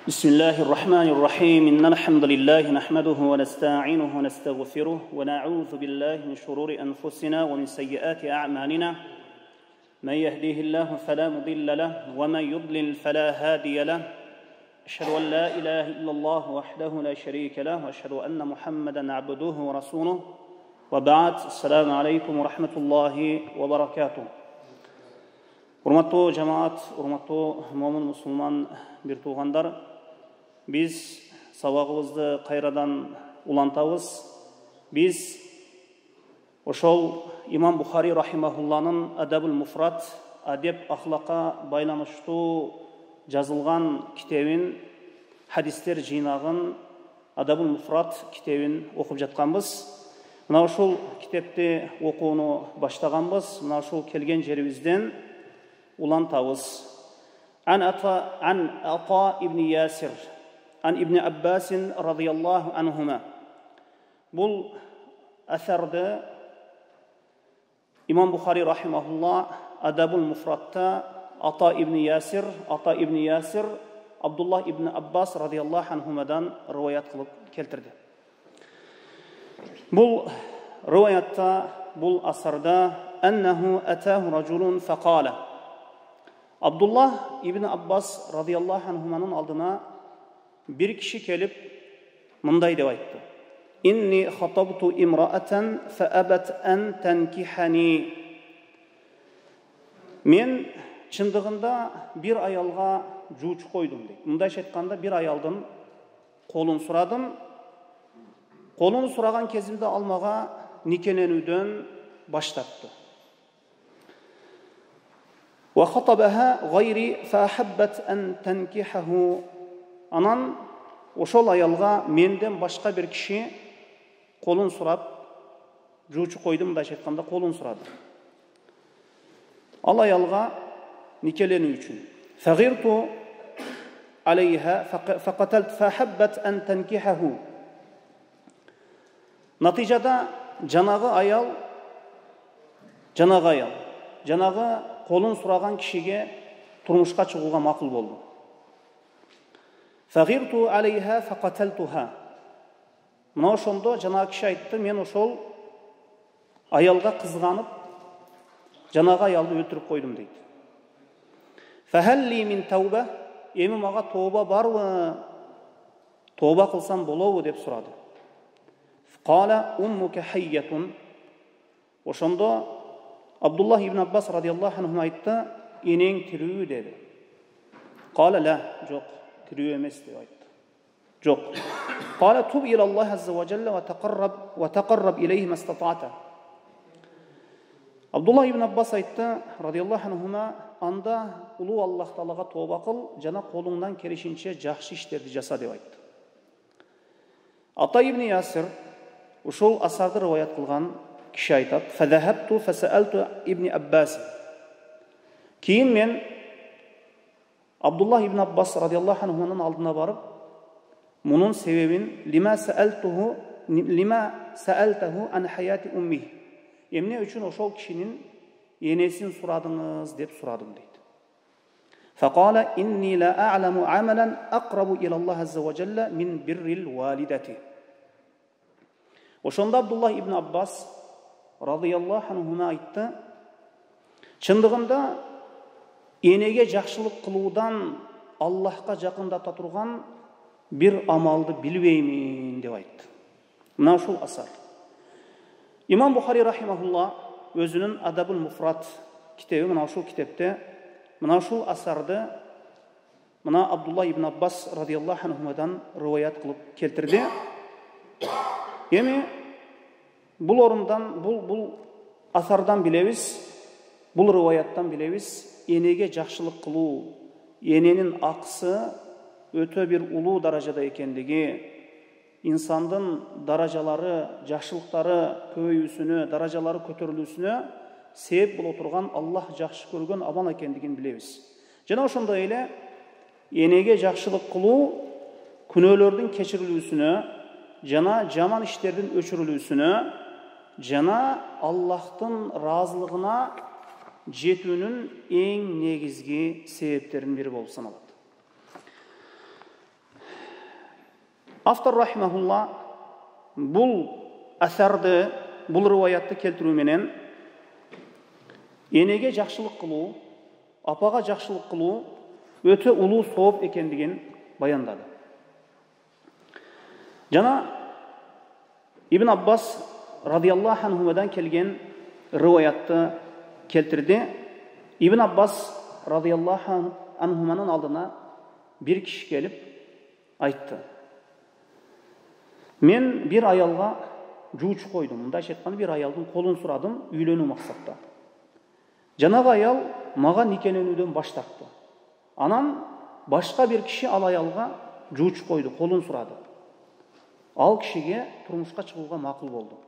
بسم الله الرحمن الرحيم إن الحمد لله نحمده ونستعينه ونستغفره ونعوذ بالله من شرور أنفسنا ومن سيئات أعمالنا من يهديه الله فلا مضل له ومن يضلل فلا هادي له أشهد أن لا إله إلا الله وحده لا شريك له وأشهد أن محمدا عبده ورسوله وبعد السلام عليكم ورحمة الله وبركاته. Урматтуу жамаат, урматтуу момун мусулман бир туугандар, биз сабагыбызды кайрадан улантабыз. Биз ошол Имам Бухари рахимахулланын Адабул Муфрат, адеп ахлакка байланыштуу жазылган китебин, хадистер жыйнагын Адабул Муфрат китебин окуп жатканбыз. Мына ошол китепти окууну баштаганбыз. Мына ошол келген жерибизден улантабыз. Ан Ата ибн Ясир, ан ибн Аббасин радияллаху анхума. Бул асарды Имам Бухари рахимахулла Адабул Муфратта Ата ибн Ясир, Абдулла ибн Аббас радияллаху анхумадан риваят кылып келтирди. Бул риваятта, бул асарда аннаху атаху рajulun faqala. Abdullah ibn Abbas radıyallahu anhumanın aldına bir kişi gelip mınday деп айтты. İnni khatabtu imra'atan fa'abat an tankihani. Men çındığında bir ayalga juuç koydum deydi. Mınday aytkanda bir ayaldın kolun suradım. Kolunu suragan kezimde almaga nikelenүүдөн başlattı. وخطبها غيري فأحبت أن تنكحه. Anan ошол аялга менден башка бир киши колун сурап, жуучу койдум да айтканда колун сурады. Ал аялга никеленүү үчүн. فغرت عليها فقتلت فأحبت أن تنكحه. Натыйжада жанагы аял колун сураган кишиге турмушка чыгууга макул болду. Фагирту алейха факаталтуха. Мына ошондо жанагы киши айтты, мен ошол аялга кызганып, жанагы аялды өлтүрүп койдум дейт. Фахалли мин тауба. Эми мага тооба барбы? Тооба кылсам болобу деп сурады. Кала уммука хайятун. Ошондо Abdullah ibn Abbas radıyallahu anhuma aytты, enең тирүү dedi. Qala la, жоқ, тирүү эмес деп айтты. Жоқ. Qala tub ila Allah azza wa jalla wa taqarrab ilayhi mastata'ta. Abdullah ibn Abbas aytты, radıyallahu anhuma, анда улуу Аллах Таалага тооба кыл, жана колуңдан келишинче жакшы иштерди жаса деп айтты. Ата ибн Ясир ушул асарды риваят кылган kişi aytат, فذهبت فسألت ابن Abbas. Keyin men Abdullah ibn Abbas radıyallahu anhu'nun aldına barıp bunun sebebin lima sa'altahu an hayati ummih. Emne üçün oşol kişinin enesin suradınız dep suradım deydi. فقال inni la a'lamu amalan aqrabu ila Allah azza wa jalla min birril walidati. Oşonda Abdullah ibn Abbas radıyallahu anhuma aytты, чындыгында энеге жакшылык кылуудан Аллахка жакындата турган бир амалды билбеймин деп айтты. Мына ушул асар. Имам Бухари рахимахулла өзүнүн Адабул Муфрат китеби, мына ушул китепте мына ушул асарды мына Абдулла ибн Аббас радıyallahu anhumaдан риваят кылып келтирди. Эми Бұл орындан, бұл асардан билебиз, бұл риваяттан билебиз, энеге жакшылык кылуу, эненин акысы өтө бир улуу даражада экендиги, инсандын даражалары, жакшылыктары көбөйүүсүнө, даражалары көтөрүлүүсүнө себеп боло турган Аллах жакшы көргөн амал экендигин билебиз. Жана ошондой эле энеге жакшылык кылуу күнөөлөрдүн кечирилүүсүнө, жана жаман иштердин өчүрүлүүсүнө, жана Аллахтын разылыгына жетүүнүн эң негизги себептеринин бири болуп саналат. Автор рахимахулла бұл әсәрді, бұл риwayatты келтіру менен енеге жақшылық қылу, апаға жақшылық қылу өте улуу сооп екендігін баяндады. Жана Ибн Аббас радиаллаху анхудан келген риwayatты келтірді. Ибн Аббас радиаллаху анхуманын алдына bir kişi келіп айтты: мен bir аялға жууч қойдым. Мындайша айтканда, bir аялдың қолын сұрадым үйлену мақсатта. Жанагы аял маған никеленүүдөн баш тартты. Анан башка bir kişi ал аялға жууч қойды, қолын сұрады. Ал кишиге турмушка чыгууга макул болду.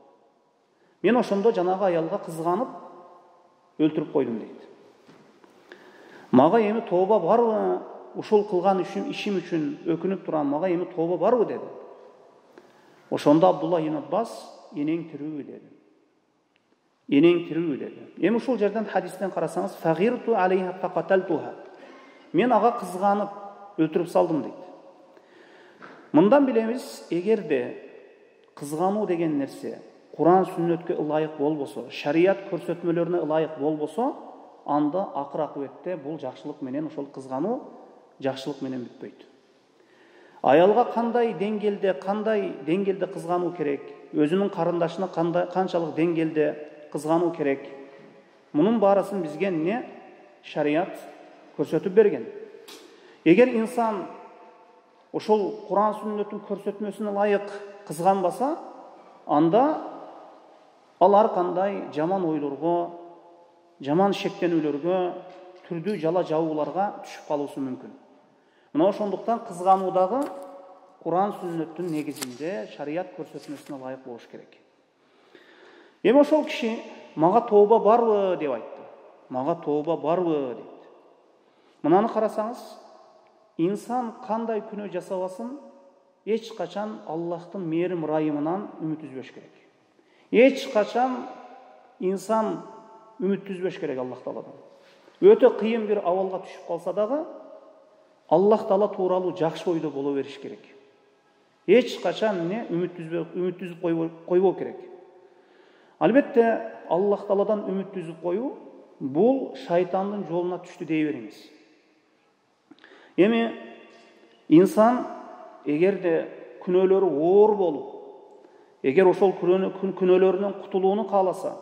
Мен ошондо жанагы аялга кызганып өлтүрүп койдум дейт. Мага эми тооба барбы? Ушул кылган ишим үчүн өкүнүп турам. Мага эми тооба барбы деди. Ошондо Абдулла ибн Аббас энең тирүү деди. Энең тирүү деди. Эми ушул жерден хадистен карасаңыз, фагирту алейха факаталтуха. Мен ага кызганып өлтүрүп салдым дейт. Мындан билебиз, эгерде кызгануу деген нерсе Куран сүннөткө ылайык болбосо, шарият көрсөтмөлөрүнө ылайык болбосо, анда акыр акыбетте бул жакшылык менен, ошол кызгануу жакшылык менен бүтпөйт. Аялга кандай деңгээлде кызгануу керек, өзүнүн карындашына канчалык деңгээлде кызгануу керек. Мунун баарысын бизге эмне шарият көрсөтүп берген. Эгер инсан ошол Куран сүннөтүн көрсөтмөсүнө ылайык кызганбаса, анда ал ар кандай жаман ойлорго, жаман шектенүүлөргө, түрдүү жала жабууларга түшүп калуусу мүмкүн. Мына ошондуктан кызгануудагы Куран сүннөттүн негизинде шарият көрсөтмөсүнө ылайык болуш керек. Эми ошол киши мага тооба барбы деп айтты. Мага тооба барбы дейт. Мынаны карасаңыз, инсан кандай күнөө жасабасын, эч качан Аллахтын мээрим ырайымынан үмүт үзбөш керек. Эч качан инсан үмүт үзбөш керек Аллах Тааладан. Өтө кыйын бир абалга түшүп калса дагы, Аллах Таала тууралуу жакшы ойдо боло бериш керек. Эч качан үмүт үзүп койбоо керек. Албетте, Аллах Тааладан үмүт үзүп коюу бул шайтандын жолуна түштү дей бериңиз. Эми инсан эгерде күнөөлөрү оор болуп, эгер ошол күнөөлөрүнөн кутулууну кааласа,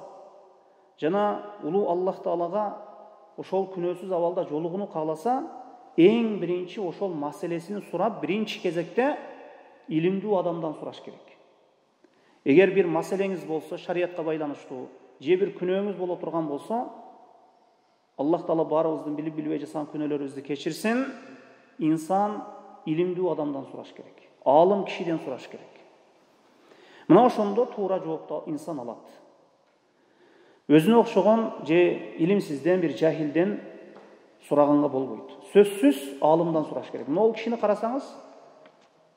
жана улуу Аллах Таалага ошол күнөөсүз абалда жолугууну кааласа, эң биринчи ошол маселесин сурап, биринчи кезекте илимдүү адамдан сураш керек. Эгер бир маселеңиз болсо, шариятка байланыштуу, же бир күнөөңүз боло турган болсо, Аллах Таала баарыбыздын билип билбей жасаган күнөөлөрүбүздү кечирсин, инсан илимдүү адамдан сураш керек. Алым кишиден сураш керек. Мына ошондо туура жоопту инсан алат. Өзүнө окшогон же илимсизден, бир жахилден сураганга болбойт. Сөзсүз алымдан сураш керек. Мына ол кишини карасаңыз,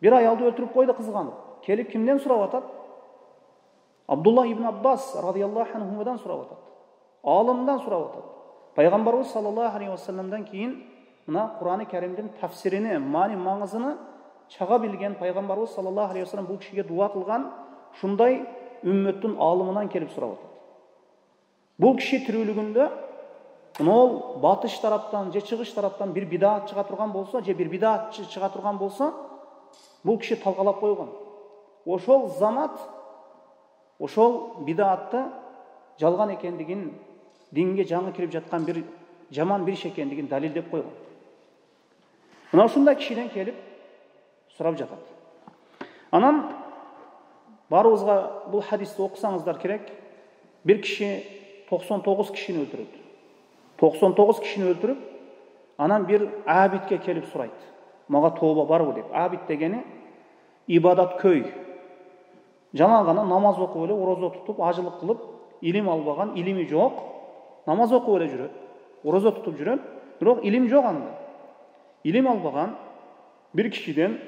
бир аялды өлтүрүп койду кызганып. Келип кимден сурап атат? Абдулла ибн Аббас радиаллаху анхудан сурап атат. Алымдан сурап атат. Пайгамбарыбыз саллаллаху алейхи вассаламдан кийин мына Кур'ан-ы Каримдин тафсирини, маңызын чага билген пайгамбарыбыз саллаллаху алейхи вассалам бул кишиге дуа кылган, шундай үммөттүн алымынан келип сурап атат. Бул киши тирүүлүгүндө ол батыш тараптан же чыгыш тараптан бир бидаат чыга турган болсо, же бир бидаатчы чыга турган болсо, бул киши талкалап койгон. Ошол замат, ошол бидаатты жалган экендигин, динге жаңы кирип жаткан бир жаман бир иш экендигин далилдеп койгон. Мына ушундай кишиден келип сурап жатат. Анан барыбызга бул хадисти окусаңыздар керек. Бир киши 99 кишини өлтүрөт. 99 кишини өлтүрүп, анан бир абидке келип сурайт. Мага тооба барбы деп. Абид дегени ибадат көй. Жана гана намаз окуп эле, орозо тутуп, ажылык кылып, илим албаган, илими жок, намаз окуп эле жүрөт, орозо тутуп жүрөт, бирок илим жок анда. Илим албаган бир кишиден,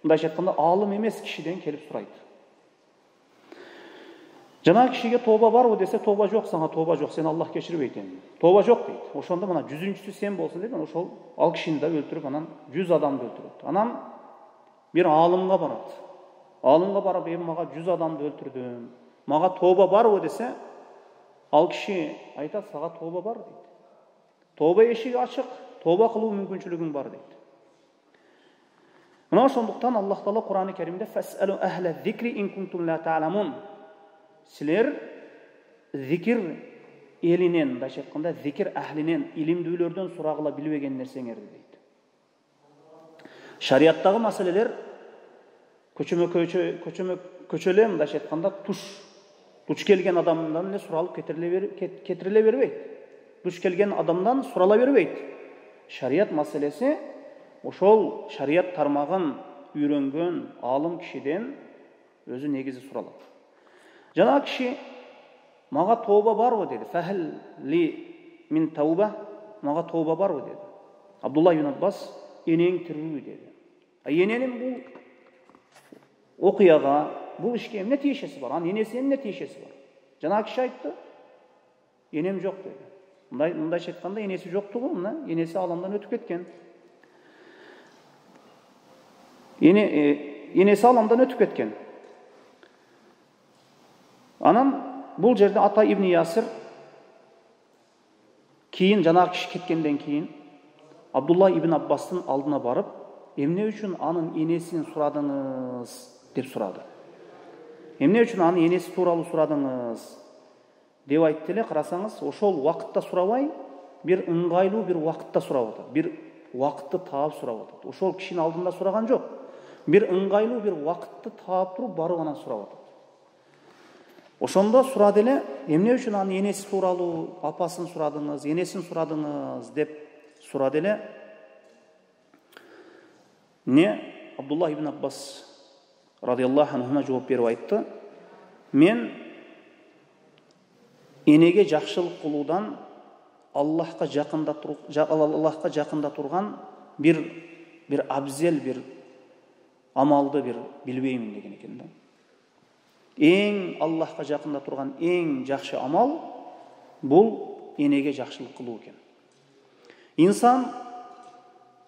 мындайча айтканда, алым эмес кишиден келип сурайт. Жана кишиге тооба барбы десе, тооба жок, сага тооба жок, сени Аллах кечирбейт эми. Тооба жок дейт. Ошондо мына 100-чүсү сен болсун деп, ошол ал кишини да өлтүрүп, анан 100 адамды өлтүрөт. Анан Bir алымға барады. Алымға барып, маға 100 адамды өлтірдім, маға тоба бар о десе, ал кіші айтады, саға тоба бар дейді. Тоба ешігі ашық, тоба қылу мүмкіншілігің бар дейді. Мына сондықтан Аллах Тағала Құран-ы Кәрімде «Фәсәлу әхлә зикри ин кунтум ла та'ламун». Сілер зикір елінен, дайша айтқанда, зикір әхлінен, илімдүүлерден сұрағыла білбеген нәрсеңерді дейді. Шариаттағы мәселелер көчөлем, дайша айтқанда, туш келген адамдан сұралып кетіріле бербейді. Туш келген адамдан сұрала бербейді. Шариат мәселесі ошол шариат тармағын үйренген алым кишиден өзі негізі сұралады. Жана киши маға тоба бар ғой деді. Фәхіл ли мин тауба, маға тоба бар ғой деді. Абдулла ибн Аббас енең тірүү деді. Ененің бұл оқияға, бұл ішке не тиешесі бар? Енесінің не тиешесі бар? Жана киши айтты, енем жоқ деді. Мындай айтқанда енесі жоқты ғой, енесі аламдан өтіп кеткен. Енесі аламдан өтіп кеткен. Анан бұл жерде Ата ибн Ясир кейін, жаңағы кіші кеткенден кейін, Абдулла ибн Аббастың алдына барып, емне үшін анын енесін сұрадыңыз деп сұрады. Емне үшін анын енесі туралы сұрадыңыз деп айттыле, қарасаңыз, ошол уақытта сұрабай, бір ыңғайлы бір уақытта сұрап отыр. Bir уақытты таап сұрап отыр. Ошол кишинин алдында сұраған жоқ. Bir ыңғайлы бір уақытты таап туруп барып анан сұрап отыр. Ошондо сурады эле, эмне үчүн анын энеси тууралуу, апасын сурадыңыз, энесин сурадыңыз деп сурады эле. Абдулла ибн Аббас радиаллаху анхуна жооп берип айтты: мен энеге жакшылык кылуудан Аллахка жакында турган бир абзел, бир амалды билбеймин деген экен да. Ең Аллахқа жақында тұрған ең жақсы амал бұл енеге жақшылық қылу екен. Инсан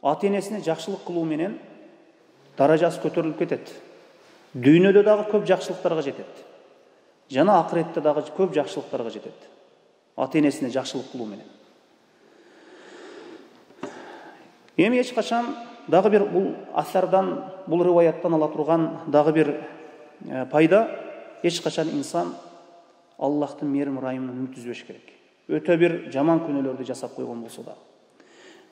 ата-енесіне жақшылық қылу менен даражасы көтеріліп кетеді. Дүйнөдө дагы көп жақшылықтарға жетеді. Жана ақыретте дагы көп жақшылықтарға жетеді. Ата-енесіне жақшылық қылу менен. Эми эч качан дагы бир бул асардан, бул риваяттан ала турган дагы бир пайда: ешқашан инсан Аллахтың мерім райымынан үміт үзбеш керек. Өтө бир жаман күнөөлөрдү жасап койгон болсо да.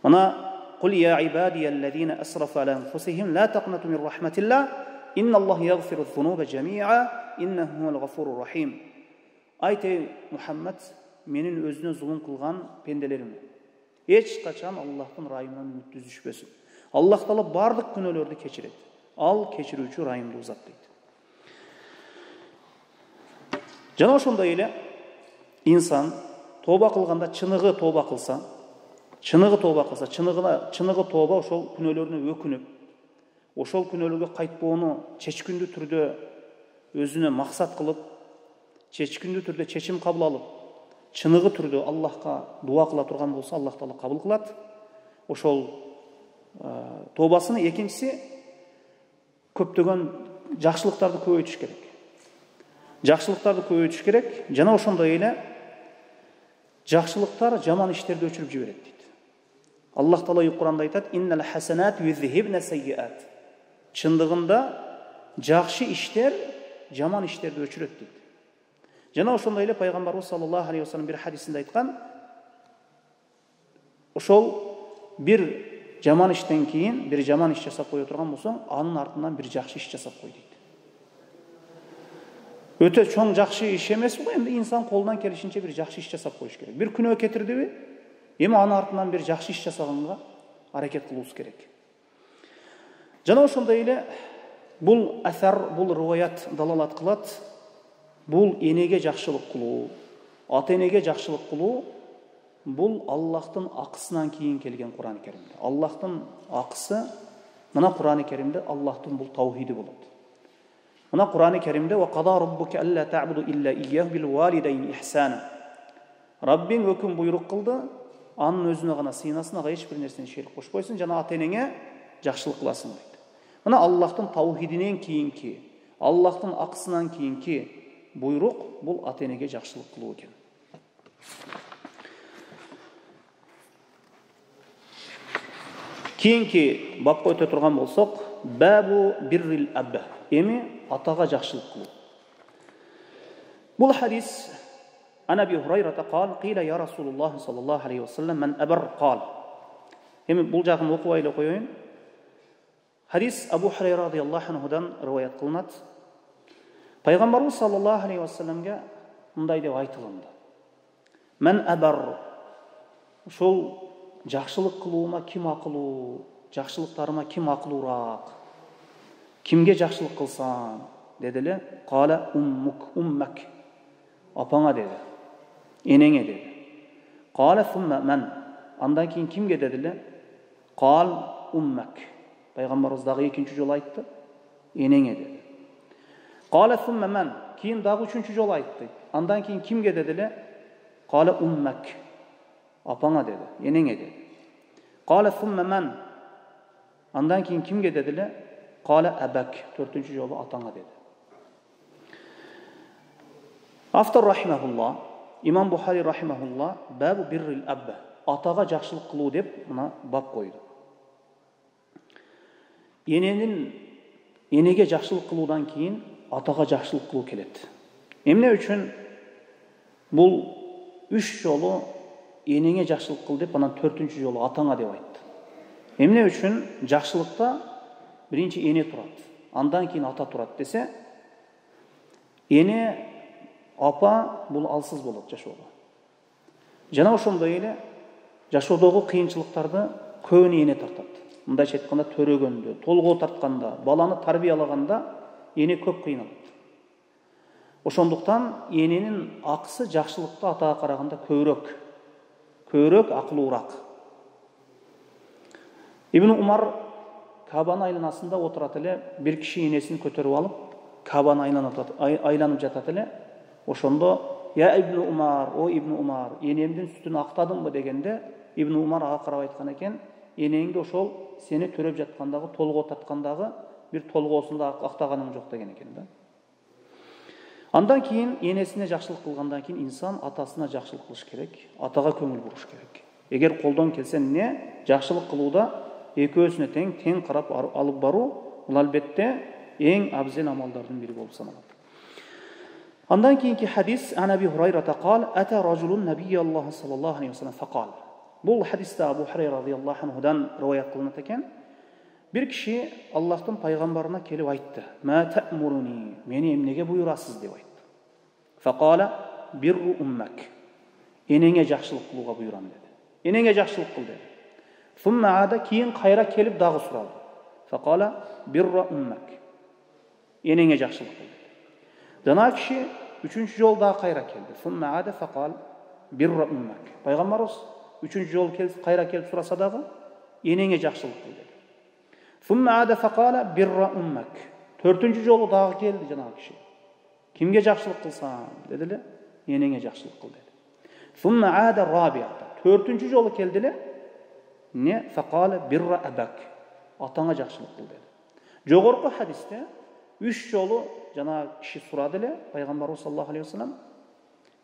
Мына قُلْ يَا عِبَادِيَ الَّذِينَ أَسْرَفُوا عَلَى أَنفُسِهِمْ لَا تَقْنَطُوا مِنْ رَحْمَةِ اللَّهِ إِنَّ اللَّهَ يَغْفِرُ الذُّنُوبَ جَمِيعًا إِنَّهُ هُوَ الْغَفُورُ الرَّحِيمُ. Айт, Мұхаммад, менин өзүнө зулум кылган пенделерим, эч качан Аллахтын райымынан үмүт үзүшпөсүн. Аллах Таала бардык күнөөлөрдү кечирет. Ал кечирүүчү, райымдуу зат дейт. Жана ошондой эле инсан тоба кылганда чыныгы тоба кылса, чыныгы тоба ошол күнөөлөрүнө өкүнүп, ошол күнөөлөргө кайтпоону чечкиндүү түрдө өзүнө максат кылып, чечкиндүү түрдө чечим кабыл алып, чыныгы түрдө Аллахка дуа кыла турган болсо, Аллах Таала кабыл кылат. Ошол тобасыны. Экинчиси, көптөгөн жакшылыктарды көбөйтүш керек. Жакшылыктарды көбөйтүш керек. Жана ошондой эле жакшылыктар жаман иштерди өчүрүп жиберет дейт. Аллах Таала Куранда айтат: «Иннал хасанат юзхибна сайyiat». Чындыгында жакшы иштер жаман иштерди өчүрөт дейт. Жана ошондой эле пайгамбарыбыз саллаллаху алейхи вассалам бир хадисинде айткан: ошол бир жаман иштен кийин бир жаман иш жасап кое турган болсоң, анын артынан бир жакшы иш жасап кой дейт. Өтө чоң жакшы иш эмес бул, эми инсан колунан келишинче бир жакшы иш жасап коюш керек. Бир күнөө кетирдиби, эми анын артынан бир жакшы иш жасаганга аракет кылуубуз керек. Жана ошондой эле бул асар, бул риваят далалат кылат. Бул энеге жакшылык кылуу, ата энеге жакшылык кылуу бул Аллахтын акысынан кийин келген Кур'ан-ы Керимде. Аллахтын акысы мына Кур'ан-ы Керимде Аллахтын бул таухиди болот. Мына Кур'ан-ы Керимде «Ва қада раббука алла та'буду илля iyyahu bil walidayni ihsana». Раббиң өкім буйрук кылды, анын өзүнө гана сыйнасын, ага эч бир нерсени шерик кошпойсун, жана ата энеңе жакшылык кыласың дейт. Мына Аллахтың таухидинен кийинки, Аллахтың акысынан кийинки буйрук бул ата-энеге жакшылык кылуу экен. Кийинки бапка өтө турган болсок, бабу биррил абба. Эми атага жакшылык кылуу. Бул хадис عن أبي هريرة قال قيل يا رسول الله صلى الله عليه وسلم من أبر قال. Эми бул жагын окуп эле коеюн. Хадис Абу Хурайра радиаллаху анхудан риваят кылынат. Пайгамбарыбыз саллаллаху алейхи ва салламга мындай деп айтылынды. Мен абар, ошол жакшылык кылуума ким акылуу, жакшылыктарыма ким акылуураак, кимге жакшылык кылсаң дедиле. Кала уммак, апаңа деди, энеңе деди. Кала сумма мен, андан кийин кимге дедиле? Кал уммак. Пайгамбарыбыз дагы экинчи жолу айтты, энеңе деди. Кала сумма мен, кийин дагы үчүнчү жолу айтты. Андан кийин кимге дедиле? Кала уммак. Апаңа деди, энеңе деди. Кала сумма мен, андан кийин кимге дедиле? Кала абак. Төртүнчү жолу атаңа деди. Автор рахимахулла, имам Бухари рахимахулла, бабу биррил абба, атага жакшылык кылуу деп мына бап койду. Энеге жакшылык кылуудан кийин атага жакшылык кылуу келет. Эмне үчүн бул 3 жолу энеңе жакшылык кыл деп, анан 4-чү жолу атаңа деп айтты. Эмне үчүн жакшылыкта биринчи эне турат, андан кийин ата турат десе, эне апа бул алсыз болот жашоого. Жана ошондой эле жашоодогу кыйынчылыктарды көбүн эне тартат. Мындайча айтканда төрөгөндө, толгоо тартканда, баланы тарбиялаганда эне көп кыйналат. Ошондуктан эненин акысы жакшылыкта атага караганда көбүрөөк акылуураак. Ибн Умар Кабаны айланасында отурат эле, бир киши энесин көтөрүп алып, Кабаны айланып жатат эле. Ошондо я Ибн Умар, о Ибн Умар, энемдин сүтүн актадыңбы дегенде, Ибн Умар ага карап айткан экен, энеңди ошол сени төрөп жаткандагы, толгоо таткандагы бир толгоосунда актаганың жок деген экен да. Андан кийин энесине жакшылык кылгандан кийин инсан атасына жакшылык кылыш керек, атага көңүл буруш керек. Эгер колдон келсе эмне жакшылык кылууда экөөсүнө тең карап алып баруу, бул албетте эң абзел амалдардын бири болуп саналат. Андан кийинки хадис ан Аби Хурайрата кал ата ражулун набийаллаху саллаллаху алейхи ва саллям факал. Бул хадисте Абу Хурайра радиаллаху анхудан риваят кылынат экен. Бир киши Аллахтын пайгамбарына келип айтты: "Ма та'муруни, мени эмнеге буйрасыз?" деп айтты. Факала бирру уммак. Энеңе жакшылык кылууга буйрам деди. Энеңе жакшылык кыл деди. Сумма ада кийин кайра келип дагы сурады. Факала бирра уммак. Энеңе жакшылык кыл деди. Дана киши үчүнчү жол дагы кайра келди. Сумма ада факал бирра уммак. Пайгамбарыбыз үчүнчү жол кайра келип сураса дагы энеңе жакшылык кыл деди. Сумма ада факала бирра уммак. Төртүнчү жолу дагы келди жанагы киши. Кимге жакшылык кылсаң дедиле? Энеңе жакшылык кыл деди. Сумма ада рабиата. Төртүнчү жолу келди эле. Не факала бирра абак. Атаңа жакшылык кыл деди. Жогорку хадисте 3 жолу жанагы киши сурады эле, пайгамбарыбыз саллаллаху алейхи ва саллям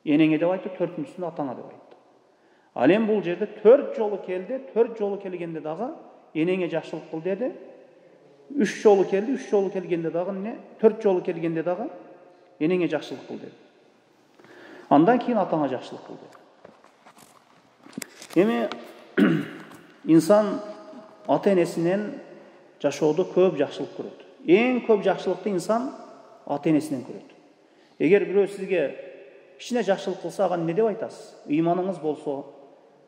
энеңе деп айтты, төртүнчүсүнө атаңа деп айтты. Ал эми бул жерде 4 жолу келди, 4 жолу келгенде дагы энеңе жакшылык кыл деди. 3 жолу келди, 3 жолу келгенде дагы эмне? 4 жолу келгенде дагы энеңе жакшылык кыл деди. Андан кийин атаңа жакшылык кыл деди. Эми инсан ата-энесинен жашоодо көп жакшылык көрөт. Эң көп жакшылыкты инсан ата-энесинен көрөт. Эгер бирөө сизге кичине жакшылык кылса, ага эмне деп айтасыз? Ыйманыңыз болсо,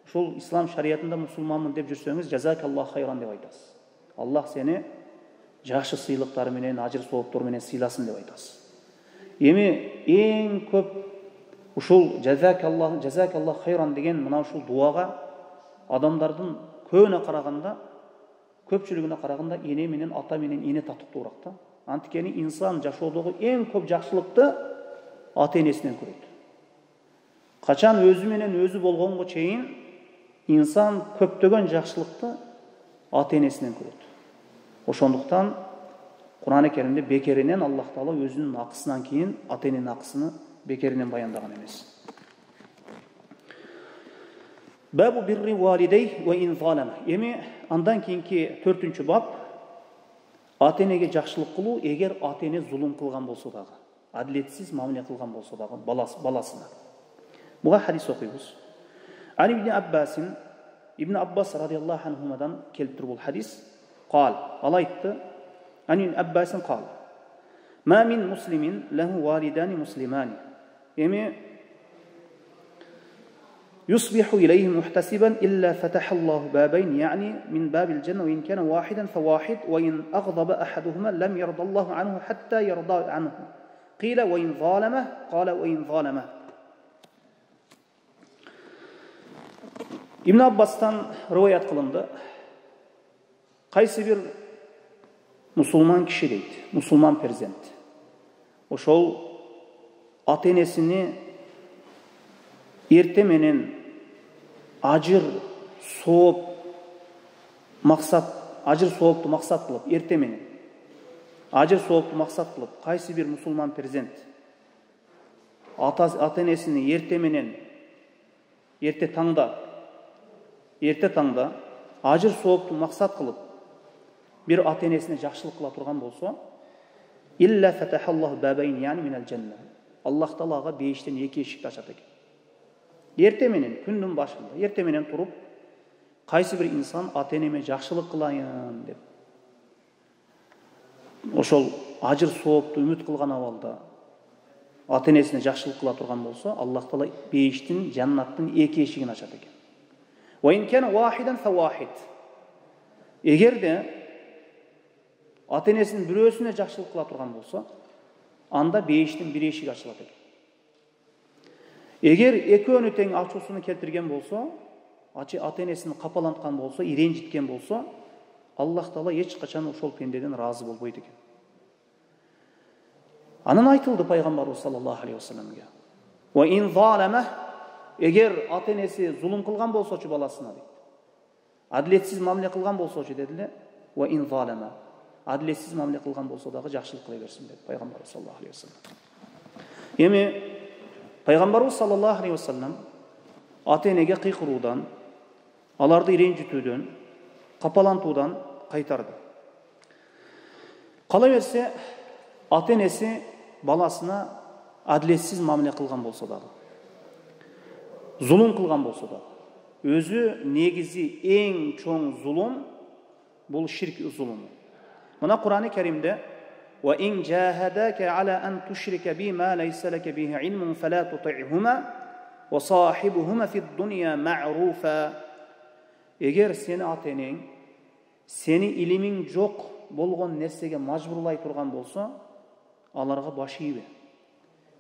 ушул ислам шариятында мусулманмын деп жүрсөңүз, жазакаллаху хайран деп айтасыз. Аллах сени жакшы сыйлыктары менен, ажыр сооптор менен сыйласын деп айтасыз. Эми эң көп ушул жазакаллаху хайран деген мына ушул дуага адамдардын көбүнө караганда, көпчүлүгүнө караганда эне менен ата менен эне татыктуураак да. Анткени инсан жашоодогу эң көп жакшылыкты ата-энесинен көрөт. Качан өзү менен өзү болгонго чейин инсан көптөгөн жакшылыкты ата-энесинен көрөт. Ошондуктан Kur'an-ı Kerim'de bekerinen Allah Taala özünün akısından keyin ata-enenin akısını bekerinen bayandagan emes. Babu birri validey ve in zalama. Emi andan keyinki 4-bab ata-enege жақшылық кылуу эгер ата-эне зулум кылган болсо дагы, адилетсиз мамиле кылган болсо дагы баласына. Буга хадис окуйбуз. Ани ибн Аббас радиаллаху анхумадан келип тур бул хадис. Qal, ala aytты. Ани ибн Аббасин qal. Ma min muslimin lahu walidani muslimani. Emi يصبح إليه محتسبا إلا فتح الله بابين يعني من باب الجنة وإن كان واحدا فواحد وإن أغضب أحدهما لم يرضى الله عنه حتى يرضى عنه قيل وإن ظالمه قال وإن ظالمه. İbn Abbas'tan rivayet kılındı. Kaysi bir Müslüman kişi deydi, Müslüman perzent. Oşol ata-enesini ertemenen acır soğup soğuptu maksat kılıp ertemenen acır soğuptu maksat kılıp kaysi bir Müslüman perzent ata-enesini ertemenen erте tаңда acır soğuptu maksat kılıp bir ata-enesine жақшылық kıla turgan bolsa illa fatahallahu babayn yani minel cennet. Allah Taalaga beyişten iki eşik açat eкен. Ertemenen күндүн башында, ertemenen туруп, кайсы бир инсан ата-энеме жакшылык кылайын деп. Ошол ажыр соопту үмүт кылган абалда ата-энесине жакшылык кыла турган болсо, Аллах Таала бейиштин, жаннаттын эки эшигин ачат экен. Wa in kana wahidan fa wahid. Эгерде ата-энесинин бирөөсүнө жакшылык кыла турган болсо, анда бейиштин бир эшиги ачылат экен. Эгер экөөнү тең ачуусуну келтирген болсо, ата-энесин капаланткан болсо, иренжиткен болсо, Аллах Таала эч качан ошол пендеден разы болбойт экен. Анан айтылды пайгамбарыбыз саллаллаху алейхи вассаламга. Ва ин залама, эгер ата-энеси зулум кылган болсочу баласына дейт. Адилетсиз мамиле кылган болсочу дедиле. Ва ин залама, адилетсиз мамиле кылган болсо дагы жакшылык кыла берсин dedi пайгамбарыбыз саллаллаху алейхи вассалам. Эми Пайгамбарыбыз саллаллаху алейхи вассалам ата-энеге кыйкыруудан, аларды иренжитүүдөн, капалантуудан кайтарды. Кала берсе, ата-энеси баласына адилетсиз мамиле кылган болсо дагы, зулум кылган болсо дагы, өзү негизи эң чоң зулум бул ширк зулуму. Мына Кур'ан-ы Керимде وَإِنْ جَاهَدَاكَ عَلَى أَنْ تُشْرِكَ بِي مَا لَيْسَ لَكَ بِهِ عِلْمٌ فَلَا تُطِعْهُمَا وَصَاحِبْهُمَا فِي الدُّنْيَا مَعْرُوفًا. Eğer seni ata-eneң seni ilimin жок болгон нерсеге мажбурлай турган болсо, аларга баш ийбе.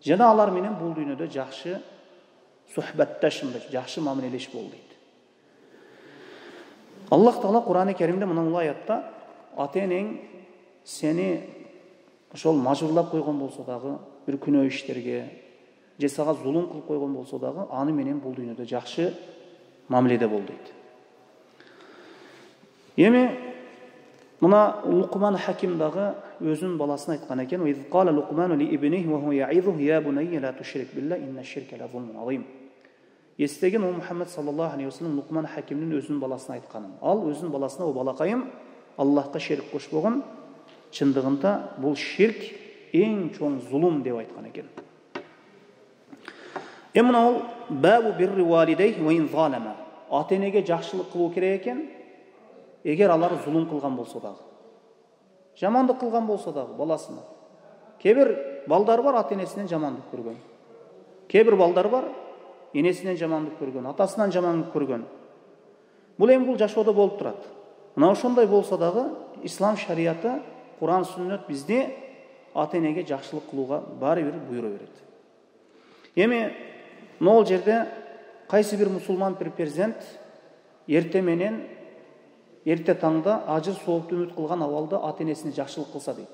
Жана алар менен бул дүйнөдө жакшы сухбатташында, жакшы мамилелеш бол дейт. Аллах Таала Кур'ан-ы Керимде мына аятта ата-энең seni ошол мажбурлап койгон болсо дагы, бир күнөө иштерге, же сага зулум кылып койгон болсо дагы, аны менен бул дүйнөдө жакшы мамиледе бол дейт. Эми мына Лукман Хаким дагы өзүнүн баласына айткан экен: "Ва из кала Лукману ли ибниhi ва хува я'изу я bunayya la tushrik billah inna shirka la zulmun azim." Естеген о Мухаммад саллаллаху алейхи вассалам Лукман Хакимдин өзүнүн баласына айтканын. Ал өзүнүн баласына: "О балакайым, Аллахка шерик кошпогон, чындыгында бул ширк эң чоң зулум" деп айткан экен. Мына ал бабу бирри валидей ва ин залама. Ата-энеге жакшылык кылуу керек экен, эгер алар зулум кылган болсо дагы. Жамандык кылган болсо дагы баласына. Кебир балдар бар ата-энесинен жамандык көргөн. Кебир балдар бар энесинен жамандык көргөн, атасынан жамандык көргөн. Бул эми бул жашоодо болуп турат. Мына ошондой болсо дагы ислам шарияты, Кур'ан сүннөт бизди ата-энеге жакшылык кылууга баары бир буйруа берет. Эми могул жерде кайсы бир мусулман бир перзент эрте менен эрте таңда ажыр соопту үмүт кылган абалда ата-энесине жакшылык кылса дейт.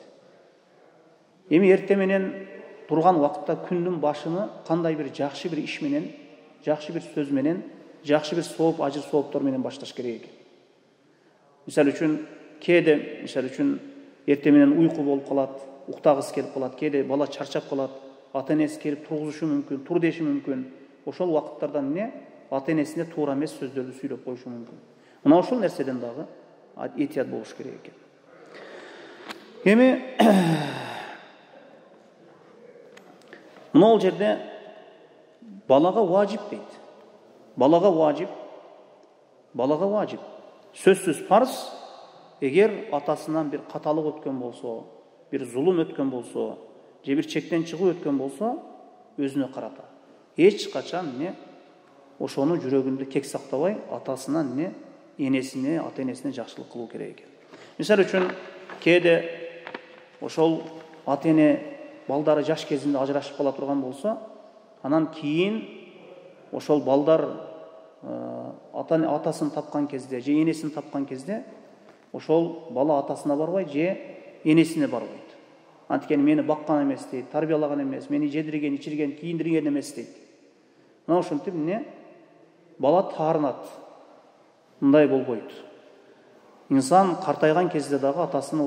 Эми эрте менен турган убакытта күндүн башыны кандай бир жакшы бир иш менен, жакшы бир сөз менен, жакшы бир сооп, ажыр сооптор менен башташ керек экен. Мисалы үчүн кээде, мисалы үчүн Эртең менен уйку болуп калат, уктагысы келип калат, кээде бала чарчап калат, ата-энеси келип тургузушу мүмкүн, тур деши мүмкүн. Ошол убакыттарда эмне? Ата-энесине туура эмес сөздөрдү сүйлөп коюшу мүмкүн. Мына ушул нерседен дагы этият болуш керек экен. Эми мына жерде балага важип дейт. Балага важип. Сөзсүз парыз. Эгер атасынан бир каталык өткөн болсо, бир зулум өткөн болсо, же бир чектен чыгуу өткөн болсо, өзүнө карата. Эч качан ошону жүрөгүндө кек сактабай, атасынан энесине, ата-энесине жакшылык кылуу керек экен. Мисалы үчүн, кээде ошол ата-эне балдары жаш кезинде ажырашып кала турган болсо, анан кийин ошол балдар атасын тапкан кезде, же энесин тапкан кезде, ошол бала атасына барбай, же энесине барбайт. Анткени мени баккан эмес дейт, тарбиялаган эмес, мени жедирген, ичирген, кийиндирген эмес дейт. Мына ошентип бала таарынат. Мындай болбойт. Инсан картайган кезде дагы атасын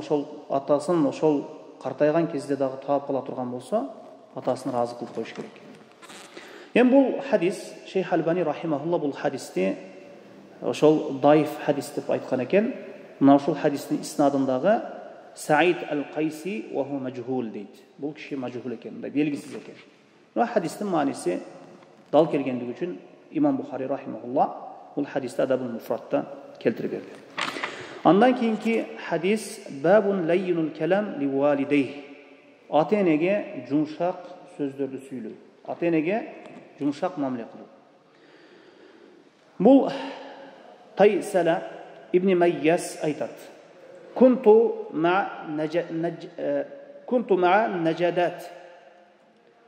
ошол картайган кезде дагы таап кала турган болсо, атасын разы кылып коюш керек. Эми бул хадис, Шейх Албани рахимахулла бул хадисти ошол даиф хадис деп айткан экен. Мына ушул хадистин иснадындагы Саид ал-Кайси ва ху мажхул дейт. Бул киши мажхул экен, мындай белгисиз экен. Мына хадистин мааниси дал келгендиги үчүн Имам Бухари рахимахулла бул хадисти Адабул Муфратта келтирип берди. Андан кийинки хадис бабун лаййинул калам ли валидейх. Ата-энеге жумшак сөздөрдү сүйлөө. Ата-энеге жумшак мамиле кылуу. Бул Тайсала ибн Майяс айтат. Kuntu ma'a najadat.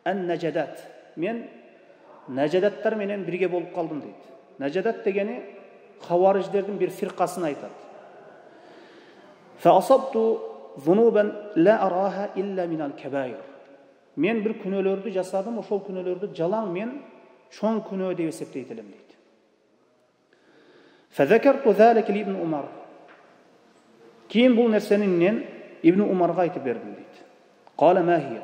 An-najadat. Men najadattар менен бирге болуп калдым дейт. Najadат дегени хавариждердин бир фиркасын айтат. Fa asabtu dhunuban la araha illa min al-kabair. Men bir күнөөлөрдү жасадым, ошол күнөөлөрдү жалаң мен чоң күнөө деп эсептейт элем дейт. Fa zakartu zalika li ibn Umar. Кийин бул нерсени мен Ибн Умарга айтып бердим дейт. Qala ma hiya?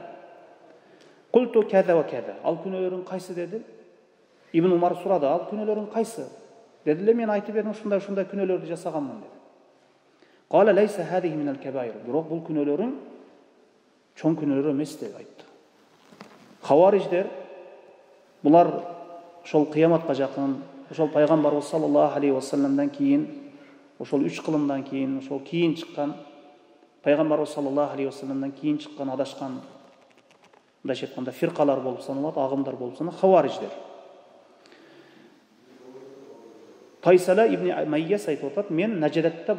Qultu kaza wa kaza. Ал күнөөлөрүң кайсы деди? Ибн Умар сурады, ал күнөөлөрүң кайсы? Дедиле, мен айтып бердим, ушундай күнөөлөрдү жасаганмын деди. Qala laysa hadhihi min al-kabair. Бирок бул күнөөлөрүң чоң күнөөлөр эмес деп айтты. Хавариждер булар ошол кыяматка жакын, ошол пайгамбарыбыз саллаллаху алейхи ва салламдан кийин, ошол 3 кылымдан кийин, ошол кийин чыккан пайгамбарыбыз саллаллаху алейхи ва салламдан кийин чыккан адашкан, мындайча айтканда фиркалар болуп саналат, агымдар болуп саналат, хавариждер. Тайсала ибн Майяс айтып атат, мен Najadатта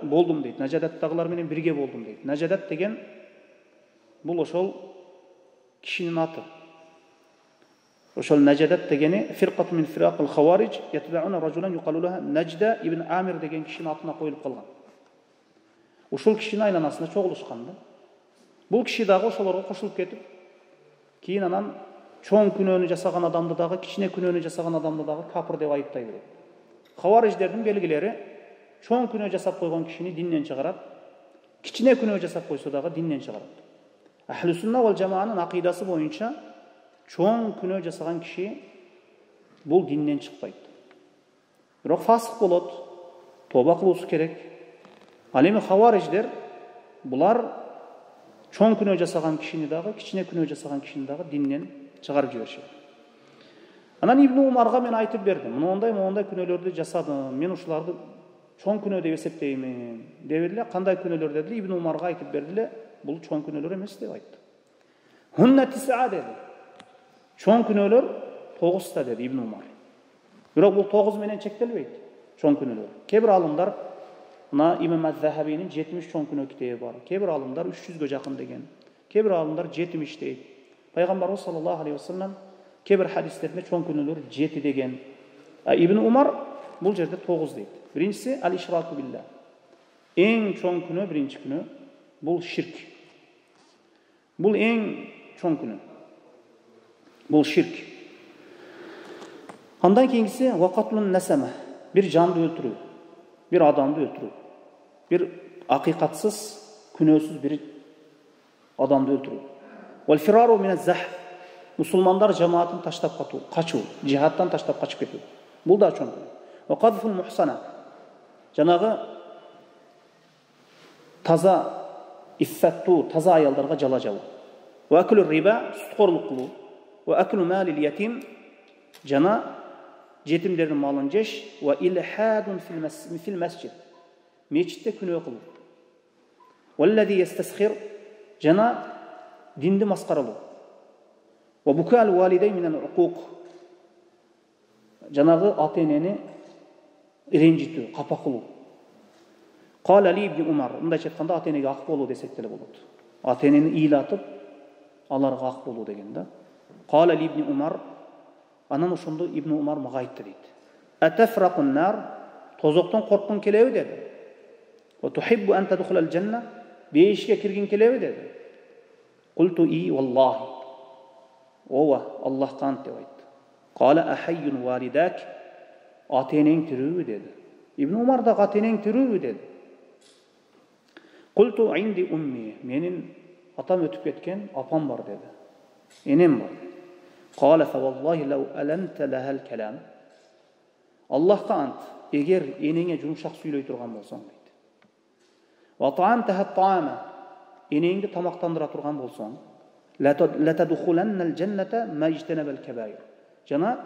болдум дейт. Najadаттагылар менен бирге болдум дейт. Najadат деген бул ошол кишинин аты. Ошол Najadат дегени фиркат мин фиракул хавариж ятбауна ражулан юкалу лаха Najda ибн Амир деген кишинин атына коюлуп калган. Ушул кишинин айланасында чогулушкан да. Бул киши дагы ошолорго кошулуп кетип, кийин анан чоң күнөөнү жасаган адамды дагы, кичине күнөөнү жасаган адамды дагы капыр деп айыптай берет. Хавариждердин белгилери чоң күнөө жасап койгон кишини динден чыгарат, кичине күнөө жасап койсо дагы динден чыгарат. Ахлу сунна вал жамаанын акыйдасы боюнча чоң күнөө жасаган киши бул динден чыкпайт. Бирок фасык болот, тоба кылуусу керек. Ал эми хавариждер булар чоң күнөө жасаган кишини дагы, кичине күнөө жасаган кишини дагы динден чыгарып жиберишет. Анан Ибн Умарга мен айтып бердим. Мондай күнөөлөрдү жасадым. Мен ушуларды чоң күнөө деп эсептеймин. Дебиле, кандай күнөөлөр деди? Ибн Умарга айтып бердиле, бул чоң күнөөлөр эмес деп айтты. Хунна тисаа деди. Чоң күнөөлөр 9 деди Ибн Умар. Бирок бул 9 менен чектелбейт. Чоң күнөөлөр. Кээ бир алымдар мына Имам Az-Zahabинин 70 чоң күнөө китеби бар. Кээ бир алымдар 300гө жакын деген. Кээ бир алымдар 70 дейт. Пайгамбарыбыз саллаллаху алейхи ва саллям кээ бир хадистерде чоң күнөөлөр 7 деген. Ибн Умар бул жерде 9 дейт. Биринчиси ал-ишраку билла. Эң чоң күнөө, биринчи күнөө бул ширк. Бул эң чоң күнөө. Бул ширк. Андан кийинкиси вакатлун насама. Бир жанды өлтүрүү. Бир адамды өлтүрүү. Бир акыйкатсыз, күнөөсүз бир адамды өлтүрүү. Вал фирару миназ захф. Мусулмандар жамаатын таштап качуу, жихадтан таштап качып кетүү. Бул да чоң күнөө. Ва кадфул мухсана. Жанагы таза иффаттуу, таза аялдарга жала жабуу. Ва акулу риба, суткорлук кылуу. Ва акулу малил ятим, жана жетимдердин малын жеш. Ва илхадун фил масжид. Мечитте күнөө кылуу. Валлади ястасхир, жана динди маскаралоо. Ва букал валидей минал уқуқ, жанагы ата-энени ренжитүү, капа кылуу. Кала ли ибн Умар, мындайча айтканда ата-энеге ак болуу десек деле болот. Ата-энени ыйлатып, аларга ак болуу деген да. Кала ли ибн Умар, анан ошондо ибн Умар мага айтты дейт. Атафракун нар, тозоктон корккуң келеби деди. Ва тухиббу ан тадхулал жанна, бейишке киргиң келеби деди. Култу и валлахи. Ова, Аллахка ант деп айтты. Кала ахайюн валидак, ата-энең тирүүбү деди. Ибн Умар да ата-энең тирүүбү деди. Култу инди умми, менин атам өтүп кеткен апам бар деди. Энем бар. Кала фа валлахи лау аламта лахал калам. Аллахка ант, эгер энеңе жумшак сүйлөй турган болсоң дейт. Ва таамтаха таама, энеңди тамактандыра турган болсоң, ла тадхуланнал жанната ма ижтанабал кабаир. Жана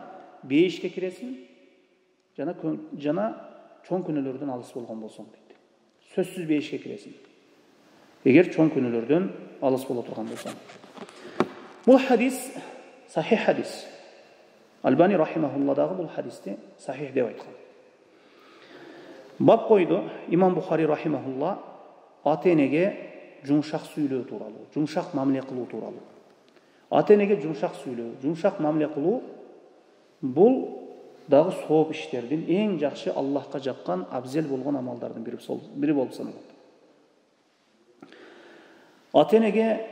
бейишке киресиң, жана чоң күнөөлөрдөн алыс болгон болсоң дейт. Сөзсүз бейишке киресиң. Эгер чоң күнөөлөрдөн алыс боло турган болсоң. Бул хадис сахих хадис. Албани рахимахулла дагы бул хадисти сахих деп айткан. Бап койду Имам Бухари рахимахулла ата-энеге жумшак сүйлөө тууралуу, жумшак мамиле кылуу тууралуу. Ата-энеге жумшак сүйлөө, жумшак мамиле кылуу бул дагы сооп иштердин эң жакшы Аллахка жаккан абзел болгон амалдардын бири болуп саналат. Ата-энеге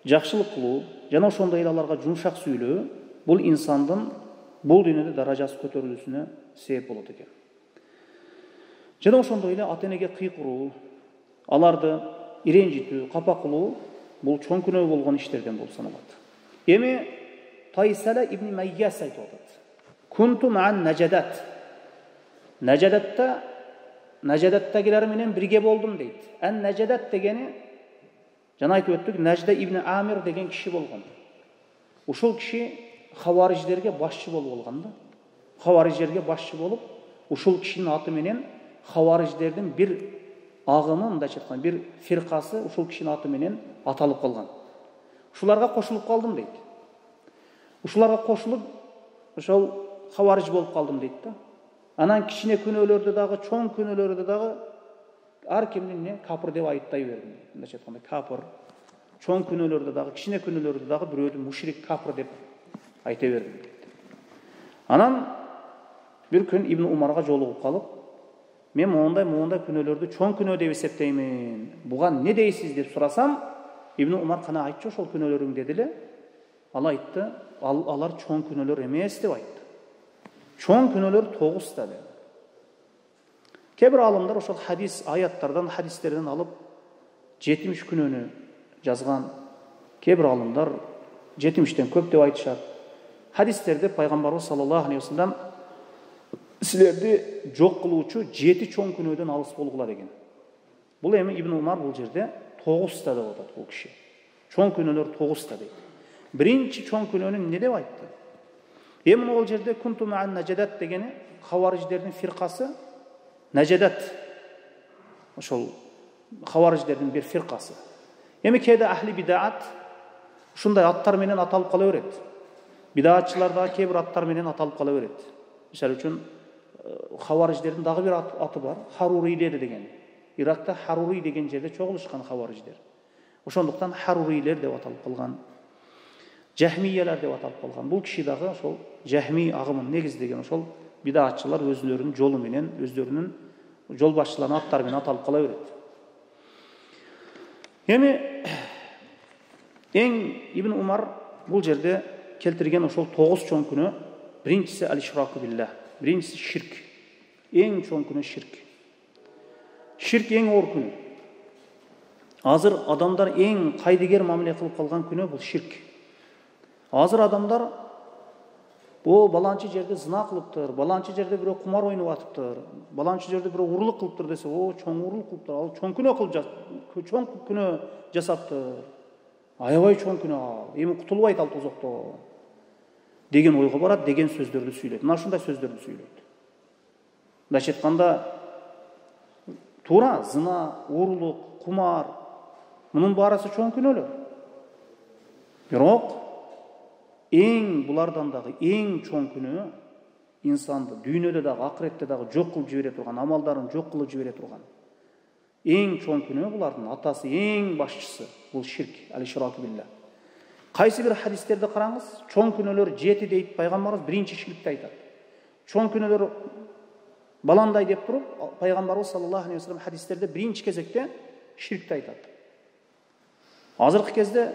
жакшылык кылуу жана ошондой эле аларга жумшак сүйлөө бул инсандын бул дүйнөдө даражасы көтөрүлүүсүнө себеп болот экен. Жана ошондой эле ата-энеге кыйкыруу, аларды ренжитүү, капа кылуу бул чоң күнөө болгон иштерден болуп саналат. Эми Тайсала ибн Майяс айтып атат. Кунту маан Najadат. Najadattагилер менен бирге болдум дейт. Najadат дегени жана айтып өттүк, Нажда ибн Амир деген киши болгон. Ушул киши хавариждерге башчы болуп алган да. Хавариждерге башчы болуп, ушул кишинин аты менен хавариждердин бир агымы, мындайча айтканда, бир фиркасы ушул кишинин аты менен аталып калган. Ушуларга кошулуп калдым дейт. Ушуларга кошулуп, ошол хавариж болуп калдым дейт да. Анан кичине күнөөлөрдү дагы, чоң күнөөлөрдү дагы ар кимдин капыр деп айттай бердим. Мындайча айтканда, капыр, чоң күнөөлөрдү дагы, кичине күнөөлөрдү дагы бирөөдү мушрик, капыр деп айта бердим дейт. Анан бир күн Ибн Умарга жолугуп калып, мен моундай күнөөлөрдү чоң күнөө деп эсептеймин. Буга не дейсиз деп сурасам, Ибн Умар кана айтчы ошол күнөөлөрүң деди эле. Ал айтты, алар чоң күнөөлөр эмес деп айтты. Чоң күнөөлөр 9 та dedi. Кээ-бир алымдар ошол хадис аяттардан, хадистерден алып 70 күнөөнү жазган. Кээ-бир алымдар 70тен көп деп айтышат. Хадистерде пайгамбарыбыз саллаллаху алейхи вассалам силерди жок кылуучу 7 чоң күнөөдөн алыс болгула деген. Бул эми Ибн Умар бул жерде 9 та деп атат бул киши. Чоң күнөөлөр 9 та дейт. Биринчи чоң күнөөнү эмне деп айтты? Эми бул жерде кунту маан Najadат дегени хавариждердин фиркасы. Najadат ошол хавариждердин бир фиркасы. Эми кээде ахли бидаат ушундай аттар менен аталып кала берет. Бидаатчылар дагы кээ-бир аттар менен аталып кала берет. Мисалы үчүн хавариждердин дагы бир аты бар, Харурилер деген. Иракта Харури деген жерде чогулушкан хавариждер. Ошондуктан Харурилер деп аталып калган. Жахмиялар деп аталып калган. Бул киши дагы ошол Жахми агымын негиздеген ошол бидаатчылар өзлөрүнүн жолу менен, өзлөрүнүн жол башчыларынын аттары менен аталып кала берет. Эми Ибн Умар бул жерде келтирген ошол 9 чоң күнөө, биринчиси ал-ишраку билlah, биринчиси ширк. Эң чоң күнөө ширк. Ширк эң оор күнөө. Азыр адамдар ең қайдыгер мамиле кылып калган күнөө бул ширк. Азыр адамдар баланчы жерде зына кылыптыр, баланчы жерде бирөө кумар ойноп атыптыр, баланчы жерде бирөө урлук кылыптыр десе, чоң урлук кылыптыр, ал чоң күнөө кылып чоң күнөө жасаптыр. Аябай чоң күнөө ал, эми кутулбайт ал тозоктон деген ойго барат, деген сөздөрдү сүйлөйт. Мына ушундай сөздөрдү сүйлөйт. Мындайча айтканда, туура зына, урлук, кумар, мунун баарысы чоң күнөөлөр. Бирок эң булардан дагы эң чоң күнөө инсанды дүйнөдө дагы акыретте дагы жок кылып жибере турган, амалдарын жок кылып жибере турган эң чоң күнөө, булардын атасы, эң башчысы бул ширк, аль-ишраку билла. Кайсы бир хадистерди караңыз, чоң күнөөлөр 7 дейт пайгамбарыбыз, биринчи ширкти айтат. Чоң күнөөлөр баландай деп туруп, пайгамбарыбыз саллаллаху алейхи ва саллям хадистерде биринчи кезекте ширкти айтат. Азыркы кезде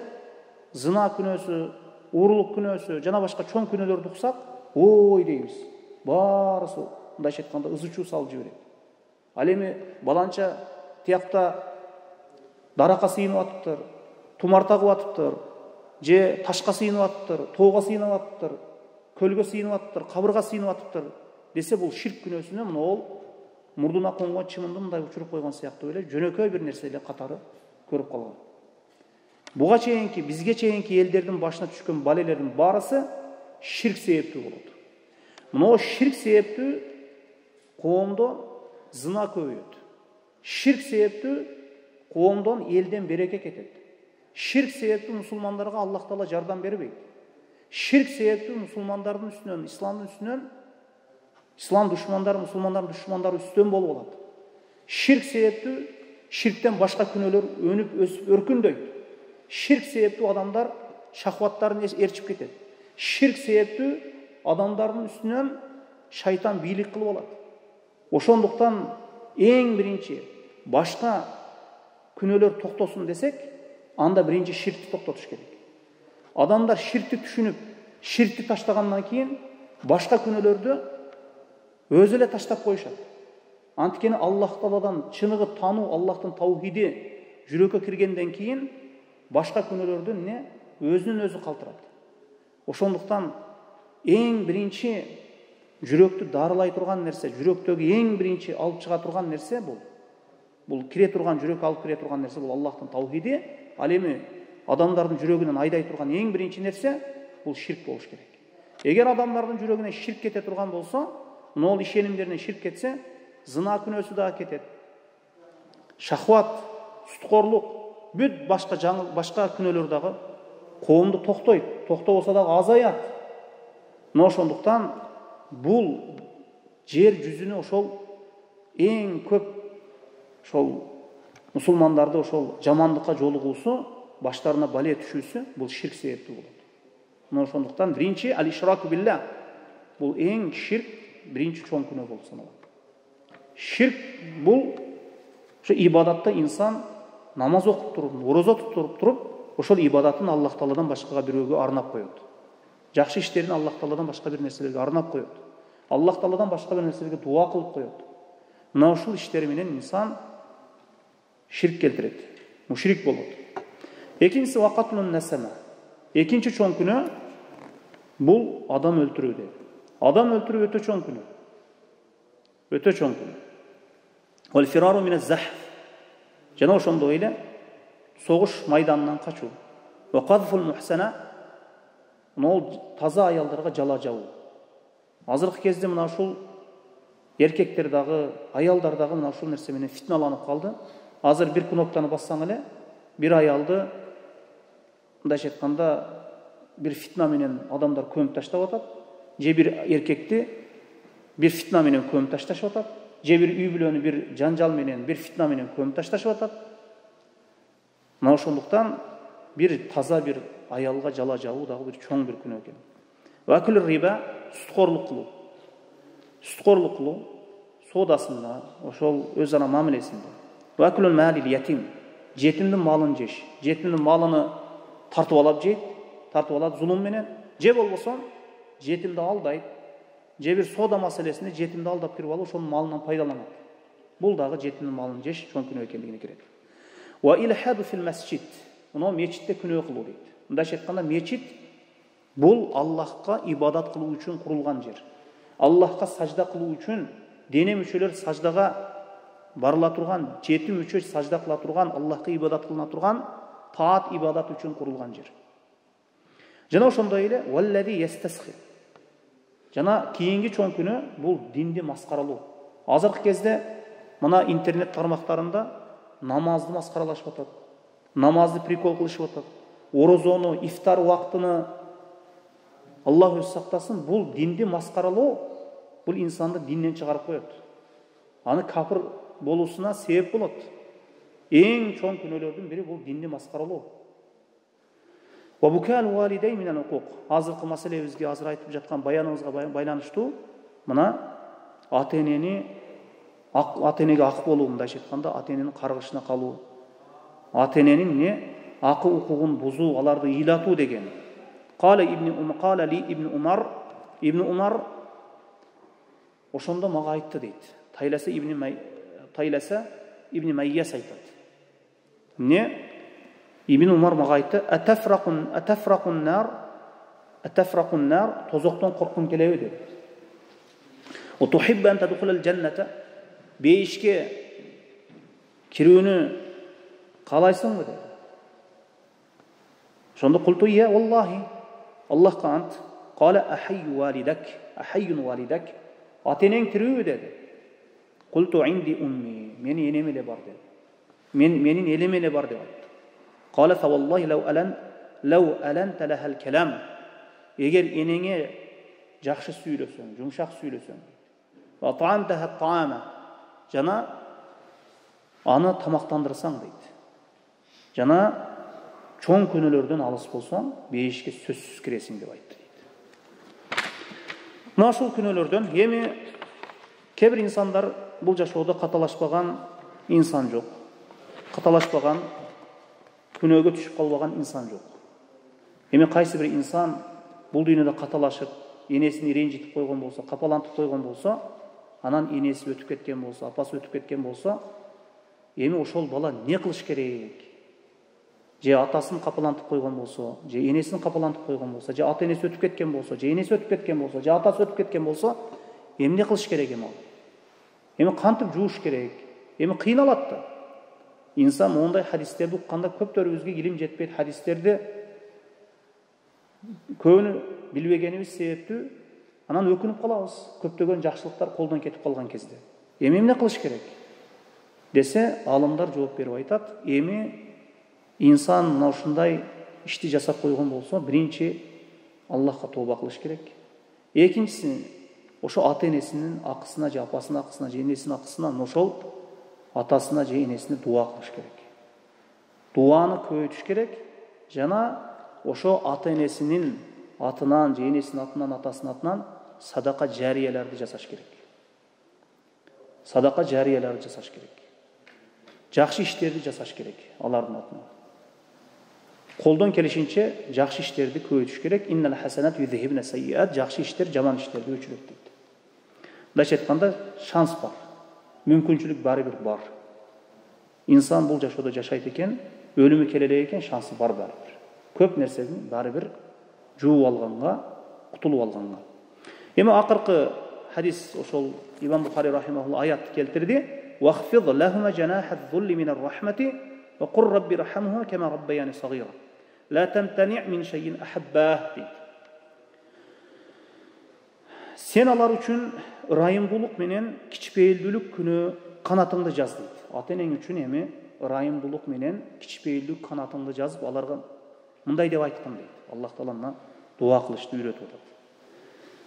зына күнөөсү, урлук күнөөсү жана башка чоң күнөөлөрдү уксак, ой дейбиз. Баарысы мындайча айтканда ызы-чуу салып жиберет. Ал эми баланча тиякта даракка сыйынып атыптыр, тумарта кылып атыптыр, же ташка сыйынып атыптыр, тоого сыйынып атыптыр, көлгө сыйынып атыптыр, кабырга сыйынып атыптыр десе, бул ширк күнөөсүнө мына ол мурдуна конгон чымынды мындай учуруп койгон сыяктуу эле жөнөкөй бир нерсе эле катары көрүп калган. Буга чейинки, бизге чейинки элдердин башына түшкөн балелердин баарысы ширк себептүү болот. Мына ширк себептүү коомдо зына көбөйөт. Ширк себептүү коомдон элден береке кетет. Ширк себептүү мусулмандарга Аллах Таала жардам бербейт. Ширк себептүү мусулмандардын үстүнөн, исламдын үстүнөн, ислам душмандары, мусулмандардын душмандары үстөн болуп алат. Ширк себептүү ширктен башка күнөөлөр өнүп өсүп өркүндөйт. Ширк себептүү адамдар шахваттарын ээрчип кетет. Ширк себептүү адамдардын үстүнөн шайтан бийлик кылып алат. Ошондуктан эң биринчи башка күнөөлөр токтосун десек, анда биринчи ширкти токтотуш керек. Адамдар ширкти түшүнүп, ширкти таштагандан кийин башка күнөөлөрдү өзү эле таштап коюшат. Анткени Аллах Тааладан чыныгы тануу, Аллахтын таухиди жүрөккө киргенден кийин башка күнөөлөрдүн өзүнүн өзү калтырат. Ошондуктан эң биринчи жүрөктү дарылай турган нерсе, жүрөктөгү эң биринчи алып чыга турган нерсе бул кире турган, жүрөккө алып кире турган нерсе бул Аллахтын таухиди. Ал эми адамдардын жүрөгүнөн айдай турган эң биринчи нерсе бул ширк болуш керек. Эгер адамдардын жүрөгүнөн ширк кете турган болсо, мына ол ишенимдеринен ширк кетсе, зына күнөөсү дагы кетет. Шахват, суткорлук, бүт башка күнөөлөр дагы коомду токтойт. Токтобосо дагы азаят. Мына ошондуктан бул жер жүзүнө ошол эң көп ошол мусулмандарды ошол жамандыкка жолугуусу, баштарына бале түшүүсү бул ширк себептүү болот. Мына ошондуктан биринчи аль-ишраку билла, бул эң ширк биринчи чоң күнөө болуп саналат. Ширк бул ошо ибадатта инсан намаз окуп туруп, орозо тутуп туруп, ошол ибадатын Аллах Тааладан башкага бирөөгө арнап коет. Жакшы иштерин Аллах Тааладан башка бир нерселерге арнап коет. Аллах Тааладан башка бир нерселерге дуа кылып коет. Мына ушул иштери менен инсан ширк келтирет, мушрик болот. Экинчиси вакатлун насама. Экинчи чоң күнөө бул адам өлтүрүү дейт. Адам өлтүрүү өтө чоң күнөө. Өтө чоң күнөө. Вал фирару мин аз-захф. Жана ошондой эле согуш майданынан качуу. Ва кадфул мухсана. Мына таза аялдарга жала жабуу. Азыркы кезде мына ушул эркектер дагы, аялдар дагы мына ушул нерсе менен фитналанып калды. Азыр бир кноптаны бассаң эле бир аялды мындайча айтканда бир фитна менен адамдар көмүп таштап атат, же бир эркекти бир фитна менен көмүп ташташып атат, же бир үй бүлөнү бир жанжал менен, бир фитна менен көмүп ташташып атат. Мына ошондуктан бир таза бир аялга жала жабуу дагы бир чоң бир күнөө экен. Вакил риба, суткорлук кылуу. Суткорлук кылуу соодасында, ошол өз ара мамилесинде. Вакилул малил ятим, жетимдин малын жеш. Жетимдин малыны тартып алып жейт, тартып алат зулум менен, же болбосо жетимди алдайт, же бир соода маселесинде жетимди алдап кирип алып ошонун малынан пайдаланат. Бул дагы жетимдин малын жеш чоң күнөө экендигине кирет. Ва илхаду фил масджид. Мына мечитте күнөө кылуу дейт. Мындайча айтканда мечит бул Аллахка ибадат кылуу үчүн курулган жер. Аллахка сажда кылуу үчүн дене мүчөлөр саждага барыла турган, жети мүчө сажда кыла турган, Аллахка ибадат кылына турган, таат ибадат үчүн курулган жер. Жана ошондой эле валлади ястасхи. Жана кийинки чоң күнөө бул динди маскаралоо. Азыркы кезде мына интернет тармактарында намазды маскаралашып атат. Намазды прикол кылышып атат. Орозону, ифтар убактыны Аллах өзү сактасын, бул динди маскаралоо, бул инсанды динден чыгарып коет. Аны капыр болуусуна себеп болот. Эң чоң күнөөлөрдүн бири бул динди маскаралоо. Ва букал валидей минал укук. Азыркы маселебизге азыр айтып жаткан баяныбызга байланыштуу мына ата-энеге ак болуу, мындайча айтканда ата-эненин каргышына калуу, ата-эненин акы укугун бузуу, аларды ыйлатуу деген. Кала ли ибн Умар ошондо мага айтты дейт. Тайласа ибн Майяс айтат. Ибн Умар мага айтты: "Атафракун нар, тозоктон корккуң келеби?" dedi. "Ва тухиббу ан тадхулал джанната?" Бейишке кирүүнү каалайсыңбы dedi. Ошондо култу я валлахи, Аллахка ант. Кала ахайюн валидак. Ата-энең тирүүбү dedi. Култу инди умми. Менин энем эле бар dedi. Менин элем эле бар деп айтты. Кала фа валлахи лау аланта лахал калам. Эгер энеңе жакшы сүйлөсөң, жумшак сүйлөсөң. Ва таамтаха таама. Жана аны тамактандырсаң дейт. Жана чоң күнөөлөрдөн алыс болсоң, бейишке сөзсүз киресиң деп айтты дейт. Мына ушул күнөөлөрдөн эми кээ бир инсандар бул жашоодо каталашпаган инсан жок. Каталашпаган, күнөөгө түшүп калбаган инсан жок. Эми кайсы бир инсан бул дүйнөдө каталашып, энесин ренжитип койгон болсо, капалантып койгон болсо, анан энеси өтүп кеткен болсо, апасы өтүп кеткен болсо, эми ошол бала не кылыш керек? Же атасын капалантып койгон болсо, же энесин капалантып койгон болсо, же ата-энеси өтүп кеткен болсо, же энеси өтүп кеткен болсо, же атасы өтүп кеткен болсо, эмне кылыш керек эми ал? Эми кантип жууш керек? Эми кыйналат да. Инсан мондай хадистерди укканда көптөрүбүзгө илим жетпейт. Хадистерди көбүнү билбегенибиз себептүү, анан өкүнүп калабыз. Көптөгөн жакшылыктар колдон кетип калган кезде. Эми эмне кылыш керек? Десе, алымдар жооп берип айтат. Эми инсан мына ушундай ишти жасап койгон болсо, биринчи Аллахка тооба кылыш керек. Экинчиси, ошо ата-энесинин акысына, же апасынын акысына, же энесинин акысына, ошол атасына, же энесине дуа кылыш керек. Дуаны көбөйтүш керек. Жана ошо ата-энесинин атынан, же энесинин атынан, атасынын атынан садака жарияларды жасаш керек. Садака жарияларды жасаш керек. Жакшы иштерди жасаш керек алардын атынан. Колдон келишинче жакшы иштерди көбөйтүш керек. Иннал хасанат юзхибна сайyiat. Жакшы иштер жаман иштерди өчүрөт дейт. Мындайча айтканда шанс бар. Мүмкүнчүлүк баары бир бар. Инсан бул жашоодо жашайт экен, өлүмү келе элек экен, шансы бар баары бир. Көп нерседин баары бир жууп алганга, кутулуп алганга. Эми акыркы хадис ошол Имам Бухари рахимахуллах аят келтирди. Вахфид лахума жанаха зулли минар рахмати ва кур рабби рахамхума кама раббаяни сагира. Ла тамтани' мин шайин ахаббах. Сен алар үчүн ырайымдуулук менен кичпейилдүүлүк күнөө канатыңды жаз дейт. Ата-энең үчүн эми ырайымдуулук менен кичпейилдүүлүк канатыңды жазып, аларга мындай деп айткан дейт. Аллах Таалана дуа кылышты үйрөтүп атат.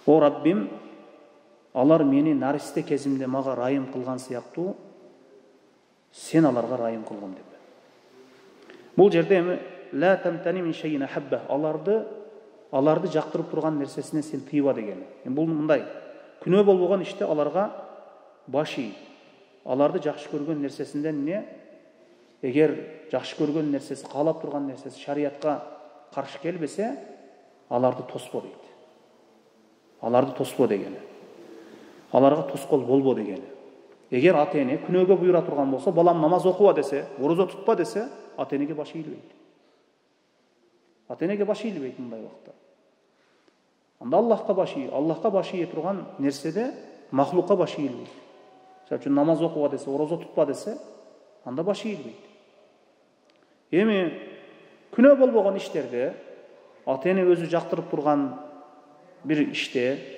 О Раббим, алар мени наристе кезимде мага райым кылган сыяктуу, сен аларга райым кылгын деп. Бул жерде эми ла тамтани мин шайин ахабба, аларды жактырып турган нерсесинен сен тыйба деген. Бул мындай күнөө болбогон иште аларга баши, аларды жакшы көргөн нерсесинден не? Эгер жакшы көргөн нерсеси, каалап турган нерсеси шариятка каршы келбесе, аларды тоспо дейт. Аларды тоспо дегени. Аларга тоскоол болбо дегени. Егер ата-эне күнөөгө буйра турган болсо, балам намаз окуба десе, орозо тутпа десе, ата-энеге башы ийилбейт. Ата-энеге башы ийилбейт мындай убакта. Анда Аллахка башы ийе турган нерседе махлукка башы ийилбейт. Мисалы үчүн намаз окуба десе, орозо тутпа десе, анда башы ийилбейт. Эми күнөө болбогон иштерде, ата-эне өзү жактырып турган бир иште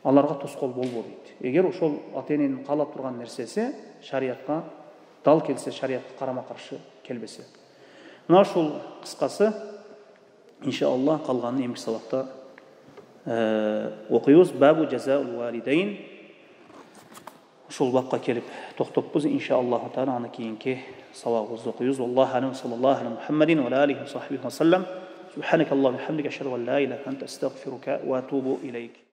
аларга тоскоол болбо дейт. Эгер ошол ата-эненин каалап турган нерсеси шариятка дал келсе, шариятка карама-каршы келбесе. Мына ушул кыскасы, иншаллах, калганын эмки сабакта окуйбуз. Бабу жазаул валидейн. Ушул бапка келип токтоппуз. Иншаллах таала аны кийинки сабагыбызда окуйбуз. Аллаху алейхи саллаллаху алейхи Мухаммадин ва алейхи ва сахбихи ва саллам. Субханакаллаху ва бихамдика, ашхаду ан ла илаха илля анта, астагфирука ва атубу илейк.